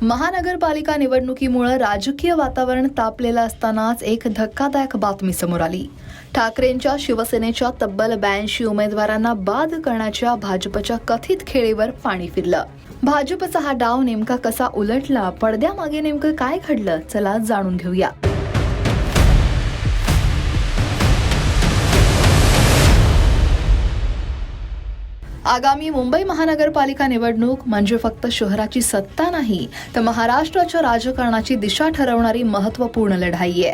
महानगरपालिका निवडणुकीमुळे राजकीय वातावरण तापलेलं असतानाच एक धक्कादायक बातमी समोर आली. ठाकरेंच्या शिवसेनेच्या तब्बल 82 उमेदवारांना बाद करण्याच्या भाजपच्या कथित खेळीवर पाणी फिरलं. भाजपचा हा डाव नेमका कसा उलटला, पडद्यामागे नेमकं काय घडलं, चला जाणून घेऊया. आगामी मुंबई महानगरपालिका निवडणूक म्हणजे फक्त शहराची सत्ता नाही, तर महाराष्ट्राच्या राजकारणाची दिशा ठरवणारी महत्त्वपूर्ण लढाई आहे.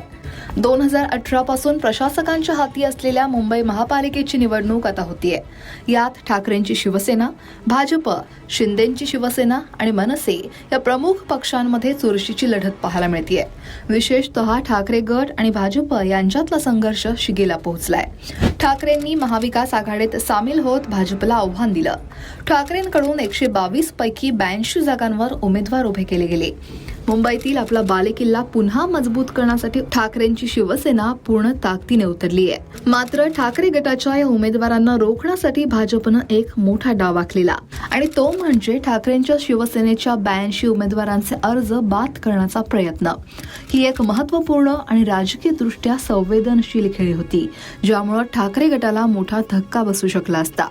2018 पासून प्रशासकांच्या हाती असलेल्या मुंबई महापालिकेची निवडणूक आता होतीये. यात ठाकरेंची शिवसेना, भाजप, शिंदेंची शिवसेना आणि मनसे या प्रमुख पक्षांमध्ये चुरशीची लढत पाहायला मिळतीये. विशेषतः ठाकरे गट आणि भाजप यांच्यातला संघर्ष शिगेला पोहोचलाय. ठाकरेंनी महाविकास आघाडीत सामील होत भाजपला आव्हान दिलं. ठाकरेंकडून 122 पैकी 82 जागांवर उमेदवार उभे केले गेले. मुंबईतील आपला बालेकिल्ला पुन्हा मजबूत करण्यासाठी ठाकरेंची शिवसेना पूर्ण ताकदीने उतरली आहे. मात्र ठाकरे गटाच्या या उमेदवारांना रोखण्यासाठी भाजपनं एक मोठा डाव आखलेला आणि तो म्हणजे ठाकरेंच्या शिवसेनेच्या 82 उमेदवारांचे अर्ज बाद करण्याचा प्रयत्न. ही एक महत्त्वपूर्ण आणि राजकीयदृष्ट्या संवेदनशील खेळी होती, ज्यामुळे ठाकरे गटाला मोठा धक्का बसू शकला असता.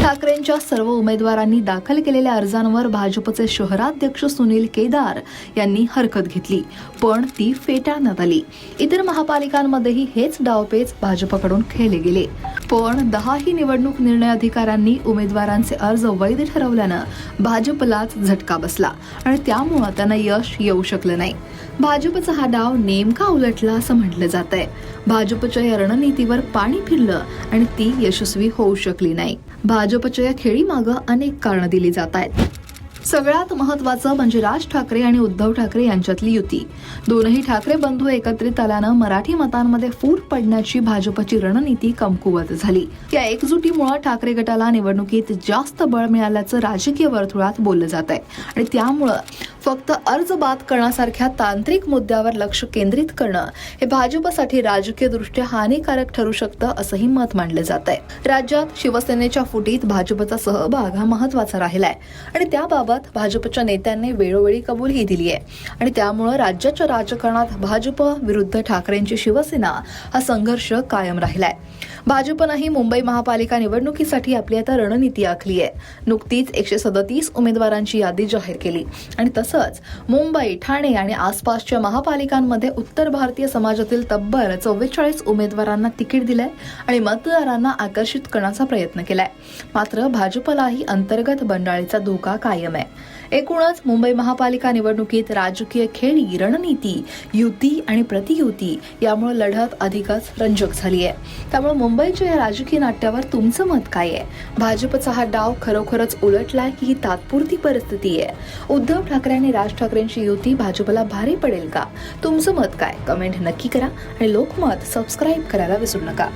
ठाकरेंच्या सर्व उमेदवारांनी दाखल केलेल्या अर्जांवर भाजपचे शहराध्यक्ष सुनील केदार यांनी हरकत घेतली, पण ती फेटाळण्यात आली. इतर महापालिकांमध्येही हेच डावपेच भाजपकडून खेळले गेले, पण 10 निवडणूक निर्णय अधिकाऱ्यांनी उमेदवारांचे अर्ज वैध ठरवल्यानं भाजपलाच झटका बसला आणि त्यामुळे त्यांना यश येऊ शकलं नाही. भाजपचा हा डाव नेमका उलटला असं म्हटलं जात आहे. भाजपच्या या रणनीतीवर पाणी फिरलं आणि ती यशस्वी होऊ शकली नाही. भाजपच्या या खेळीमागं अनेक कारणं दिली जात आहेत. सगळ्यात महत्त्वाचं म्हणजे राज ठाकरे आणि उद्धव ठाकरे यांच्यातली युती. दोनही ठाकरे बंधू एकत्रित आल्यानं मराठी मतांमध्ये फूट पडण्याची भाजपची रणनीती कमकुवत झाली. या एकजुटीमुळे ठाकरे गटाला निवडणुकीत जास्त बळ मिळाल्याचं राजकीय वर्तुळात बोललं जात आहे आणि त्यामुळं फक्त अर्ज बाद करण्यासारख्या तांत्रिक मुद्द्यावर लक्ष केंद्रित करणं हे भाजपसाठी राजकीयदृष्ट्या हानिकारक ठरू शकतं असंही मत मांडलं जात आहे. राज्यात शिवसेनेच्या फुटीत भाजपचा सहभाग हा महत्त्वाचा राहिलाय आणि त्याबाबत भाजपच्या नेत्यांनी वेळोवेळी कबुलीही दिली आहे आणि त्यामुळे राज्याच्या राजकारणात भाजप विरुद्ध ठाकरेंची शिवसेना हा संघर्ष कायम राहिलाय. भाजपनंही मुंबई महापालिका निवडणुकीसाठी आपली आता रणनीती आखली आहे. नुकतीच 137 उमेदवारांची यादी जाहीर केली आणि तसंच मुंबई, ठाणे आणि आसपासच्या महापालिकांमध्ये उत्तर भारतीय समाजातील तब्बल 44 उमेदवारांना तिकीट दिलंय आणि मतदारांना आकर्षित करण्याचा प्रयत्न केलाय. मात्र भाजपलाही अंतर्गत बंडाळीचा धोका कायम आहे. एकूणच मुंबई महापालिका निवडणुकीत राजकीय खेळी, रणनीती, युती आणि प्रतियुती यामुळे लढत अधिकच रंजक झाली आहे. त्यामुळे मुंबईच्या या राजकीय नाट्यावर तुमचं मत काय आहे? भाजपचा हा डाव खरोखरच उलटलाय की ही तात्पुरती परिस्थिती आहे? उद्धव ठाकरे आणि राज ठाकरेंची युती भाजपला भारी पडेल का? तुमचं मत काय? कमेंट नक्की करा आणि लोकमत सबस्क्राईब करायला विसरू नका.